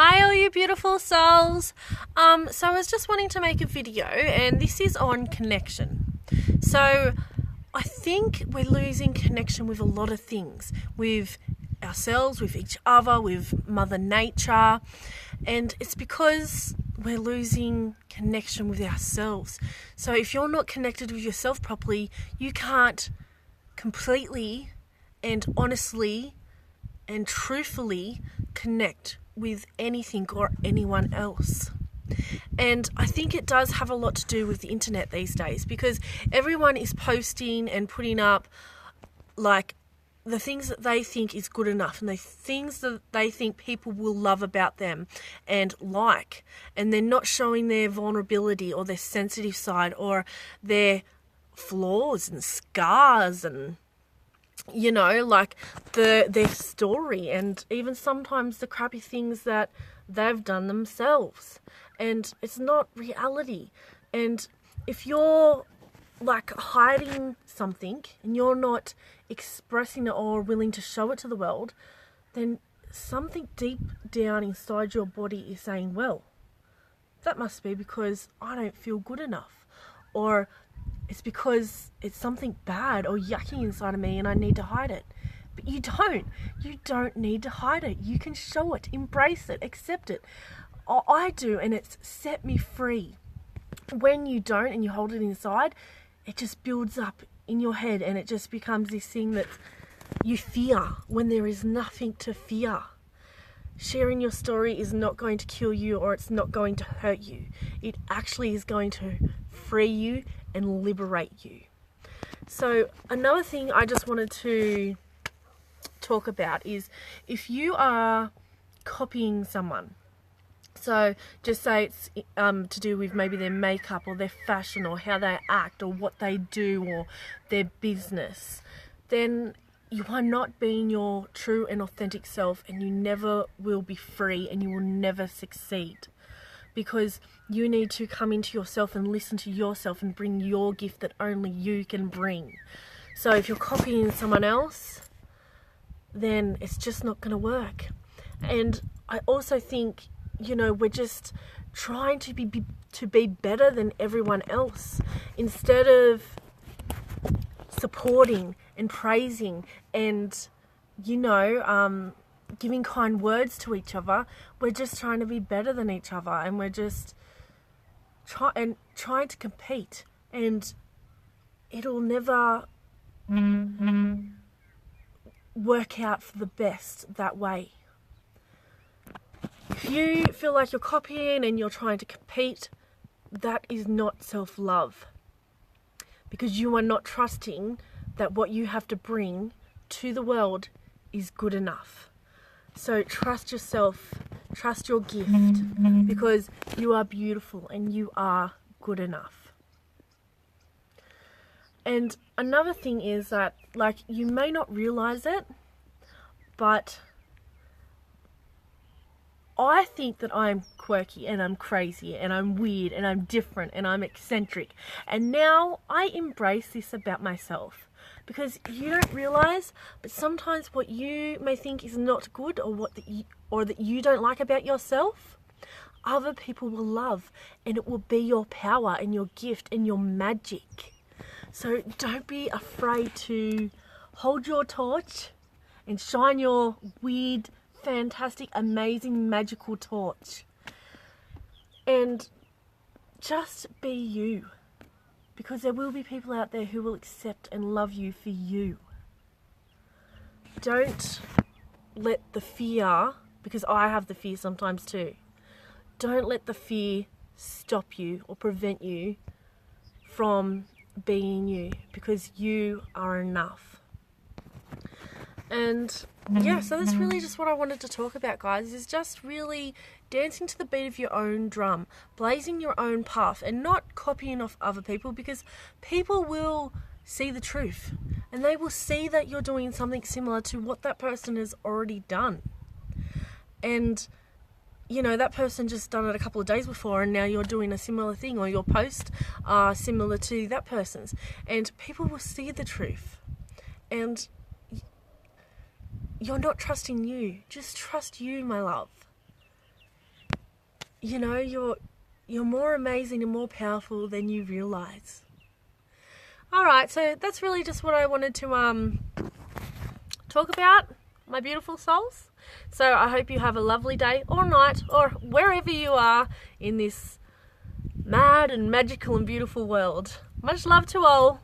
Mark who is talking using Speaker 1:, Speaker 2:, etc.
Speaker 1: Hi all you beautiful souls. So I was just wanting to make a video, and this is on connection. So I think we're losing connection with a lot of things, with ourselves, with each other, with Mother Nature, and it's because we're losing connection with ourselves. So if you're not connected with yourself properly, you can't completely and honestly and truthfully connect with anything or anyone else. And I think it does have a lot to do with the internet these days, because everyone is posting and putting up like the things that they think is good enough and the things that they think people will love about them and like, and they're not showing their vulnerability or their sensitive side or their flaws and scars and like their story, and even sometimes the crappy things that they've done themselves. And it's not reality. And if you're like hiding something and you're not expressing it or willing to show it to the world, then something deep down inside your body is saying, well, that must be because I don't feel good enough, or it's because it's something bad or yucky inside of me and I need to hide it. But you don't need to hide it. You can show it, embrace it, accept it. I do, and it's set me free. When you don't and you hold it inside, it just builds up in your head and it just becomes this thing that you fear when there is nothing to fear. Sharing your story is not going to kill you, or it's not going to hurt you. It actually is going to free you and liberate you. So another thing I just wanted to talk about is if you are copying someone. So just say it's to do with maybe their makeup or their fashion or how they act or what they do or their business, then you are not being your true and authentic self, and you never will be free and you will never succeed, because you need to come into yourself and listen to yourself and bring your gift that only you can bring. So if you're copying someone else, then it's just not going to work. And I also think, we're just trying to be better than everyone else, instead of supporting and praising and giving kind words to each other. We're just trying to be better than each other, and we're just trying to compete, and it'll never work out for the best that way. If you feel like you're copying and you're trying to compete, that is not self-love, because you are not trusting that what you have to bring to the world is good enough. So trust yourself, trust your gift, because you are beautiful and you are good enough. And another thing is that, you may not realize it, but I think that I'm quirky and I'm crazy and I'm weird and I'm different and I'm eccentric. And now I embrace this about myself, because you don't realize, but sometimes what you may think is not good, or that you don't like about yourself, other people will love, and it will be your power and your gift and your magic. So don't be afraid to hold your torch and shine your weird, fantastic, amazing, magical torch, and just be you, because there will be people out there who will accept and love you for you. Don't let the fear, because I have the fear sometimes too, don't let the fear stop you or prevent you from being you, because you are enough. And yeah, so that's really just what I wanted to talk about, guys, is just really dancing to the beat of your own drum, blazing your own path, and not copying off other people, because people will see the truth and they will see that you're doing something similar to what that person has already done. And that person just done it a couple of days before, and now you're doing a similar thing, or your posts are similar to that person's, and people will see the truth. And you're not trusting you. Just trust you, my love. you know, you're more amazing and more powerful than you realize. All right, so that's really just what I wanted to talk about, my beautiful souls. So I hope you have a lovely day or night or wherever you are in this mad and magical and beautiful world. Much love to all.